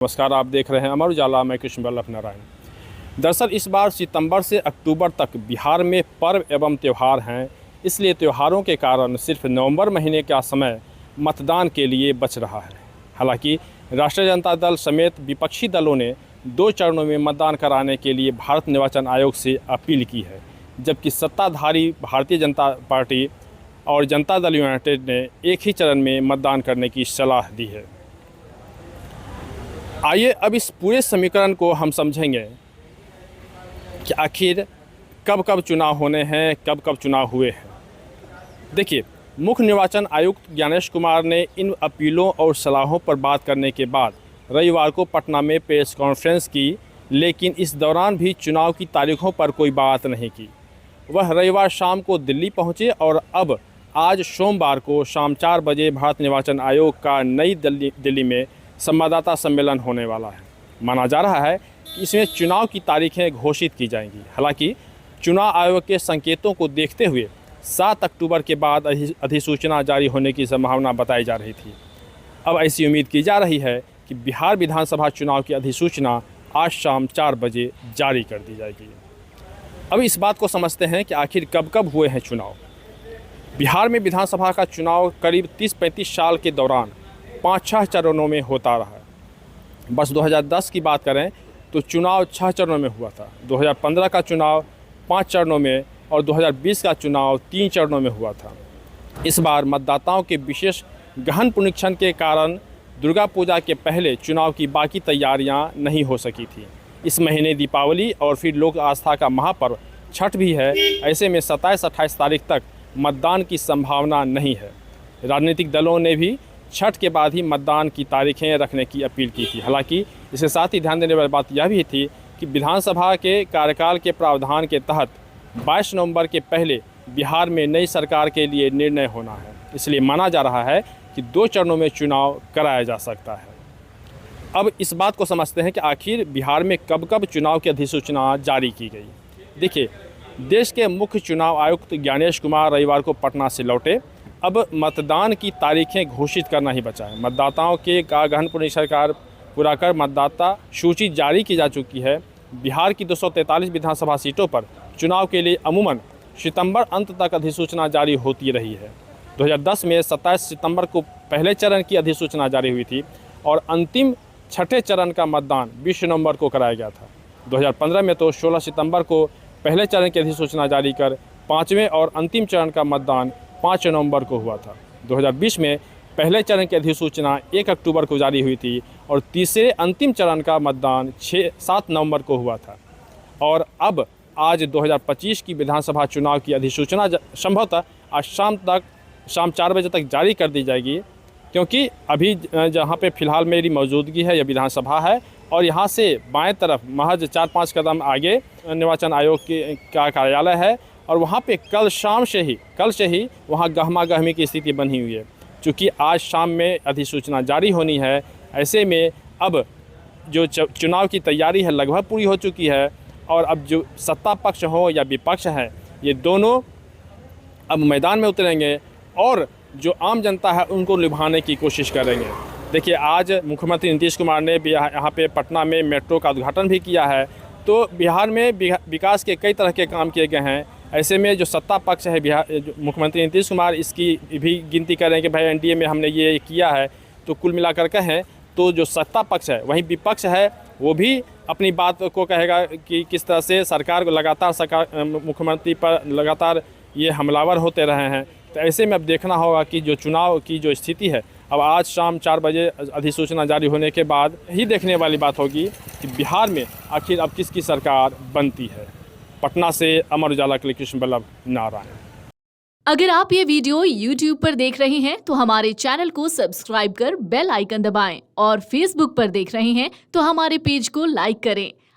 नमस्कार, आप देख रहे हैं अमर उजाला। मैं कृष्ण वल्लभ नारायण। दरअसल इस बार सितंबर से अक्टूबर तक बिहार में पर्व एवं त्यौहार हैं, इसलिए त्योहारों के कारण सिर्फ नवंबर महीने का समय मतदान के लिए बच रहा है। हालांकि राष्ट्रीय जनता दल समेत विपक्षी दलों ने 2 चरणों में मतदान कराने के लिए भारत निर्वाचन आयोग से अपील की है, जबकि सत्ताधारी भारतीय जनता पार्टी और जनता दल यूनाइटेड ने एक ही चरण में मतदान करने की सलाह दी है। आइए अब इस पूरे समीकरण को हम समझेंगे कि आखिर कब कब चुनाव होने हैं, कब कब चुनाव हुए हैं। देखिए, मुख्य निर्वाचन आयुक्त ज्ञानेश कुमार ने इन अपीलों और सलाहों पर बात करने के बाद रविवार को पटना में प्रेस कॉन्फ्रेंस की, लेकिन इस दौरान भी चुनाव की तारीखों पर कोई बात नहीं की। वह रविवार शाम को दिल्ली पहुंचे और अब आज सोमवार को शाम 4 बजे भारत निर्वाचन आयोग का नई दिल्ली में संवाददाता सम्मेलन होने वाला है। माना जा रहा है कि इसमें चुनाव की तारीखें घोषित की जाएंगी। हालांकि चुनाव आयोग के संकेतों को देखते हुए 7 अक्टूबर के बाद अधिसूचना जारी होने की संभावना बताई जा रही थी। अब ऐसी उम्मीद की जा रही है कि बिहार विधानसभा चुनाव की अधिसूचना आज शाम 4 बजे जारी कर दी जाएगी। अब इस बात को समझते हैं कि आखिर कब कब हुए हैं चुनाव। बिहार में विधानसभा का चुनाव करीब 30-35 साल के दौरान 5-6 चरणों में होता रहा है। बस 2010 की बात करें तो चुनाव 6 चरणों में हुआ था। 2015 का चुनाव 5 चरणों में और 2020 का चुनाव 3 चरणों में हुआ था। इस बार मतदाताओं के विशेष गहन पुनरीक्षण के कारण दुर्गा पूजा के पहले चुनाव की बाकी तैयारियां नहीं हो सकी थी। इस महीने दीपावली और फिर लोक आस्था का महापर्व छठ भी है। ऐसे में 27-28 तारीख तक मतदान की संभावना नहीं है। राजनीतिक दलों ने भी छठ के बाद ही मतदान की तारीखें रखने की अपील की थी। हालांकि इसके साथ ही ध्यान देने वाली बात यह भी थी कि विधानसभा के कार्यकाल के प्रावधान के तहत 22 नवंबर के पहले बिहार में नई सरकार के लिए निर्णय होना है। इसलिए माना जा रहा है कि 2 चरणों में चुनाव कराया जा सकता है। अब इस बात को समझते हैं कि आखिर बिहार में कब कब चुनाव की अधिसूचना जारी की गई। देखिए, देश के मुख्य चुनाव आयुक्त ज्ञानेश कुमार रविवार को पटना से लौटे। अब मतदान की तारीखें घोषित करना ही बचा है। मतदाताओं के गहन पुनरीक्षण पूरा कर मतदाता सूची जारी की जा चुकी है। बिहार की 243 विधानसभा सीटों पर चुनाव के लिए अमूमन सितंबर अंत तक अधिसूचना जारी होती रही है। 2010 में 27 सितंबर को पहले चरण की अधिसूचना जारी हुई थी और अंतिम 6ठे चरण का मतदान 20 नवंबर को कराया गया था। 2015 में तो 16 सितंबर को पहले चरण की अधिसूचना जारी कर 5वें और अंतिम चरण का मतदान 5 नवंबर को हुआ था। 2020 में पहले चरण की अधिसूचना 1 अक्टूबर को जारी हुई थी और तीसरे अंतिम चरण का मतदान 6-7 नवंबर को हुआ था। और अब आज 2025 की विधानसभा चुनाव की अधिसूचना संभवतः आज शाम 4 बजे तक जारी कर दी जाएगी, क्योंकि अभी जहाँ पे फ़िलहाल मेरी मौजूदगी है यह विधानसभा है और यहाँ से बाएं तरफ महज 4-5 कदम आगे निर्वाचन आयोग का कार्यालय है और वहाँ पे कल से ही वहाँ गहमा गहमी की स्थिति बनी हुई है। चूँकि आज शाम में अधिसूचना जारी होनी है, ऐसे में अब जो चुनाव की तैयारी है लगभग पूरी हो चुकी है और अब जो सत्ता पक्ष हो या विपक्ष है, ये दोनों अब मैदान में उतरेंगे और जो आम जनता है उनको लुभाने की कोशिश करेंगे। देखिए, आज मुख्यमंत्री नीतीश कुमार ने भी यहाँ पे पटना में मेट्रो का उद्घाटन भी किया है। तो बिहार में विकास के कई तरह के काम किए गए हैं। ऐसे में जो सत्ता पक्ष है मुख्यमंत्री नीतीश कुमार इसकी भी गिनती करें कि भाई एनडीए में हमने ये किया है, तो कुल मिलाकर कहें तो जो सत्ता पक्ष है वहीं विपक्ष है वो भी अपनी बात को कहेगा कि किस तरह से सरकार को लगातार मुख्यमंत्री पर लगातार ये हमलावर होते रहे हैं। तो ऐसे में अब देखना होगा कि जो चुनाव की जो स्थिति है अब आज शाम 4 बजे अधिसूचना जारी होने के बाद ही देखने वाली बात होगी कि बिहार में आखिर अब किसकी सरकार बनती है। पटना से अमर उजाला के लिए कृष्ण वल्लभ नारायण। अगर आप ये वीडियो YouTube पर देख रहे हैं तो हमारे चैनल को सब्सक्राइब कर बेल आइकन दबाएं और Facebook पर देख रहे हैं तो हमारे पेज को लाइक करें।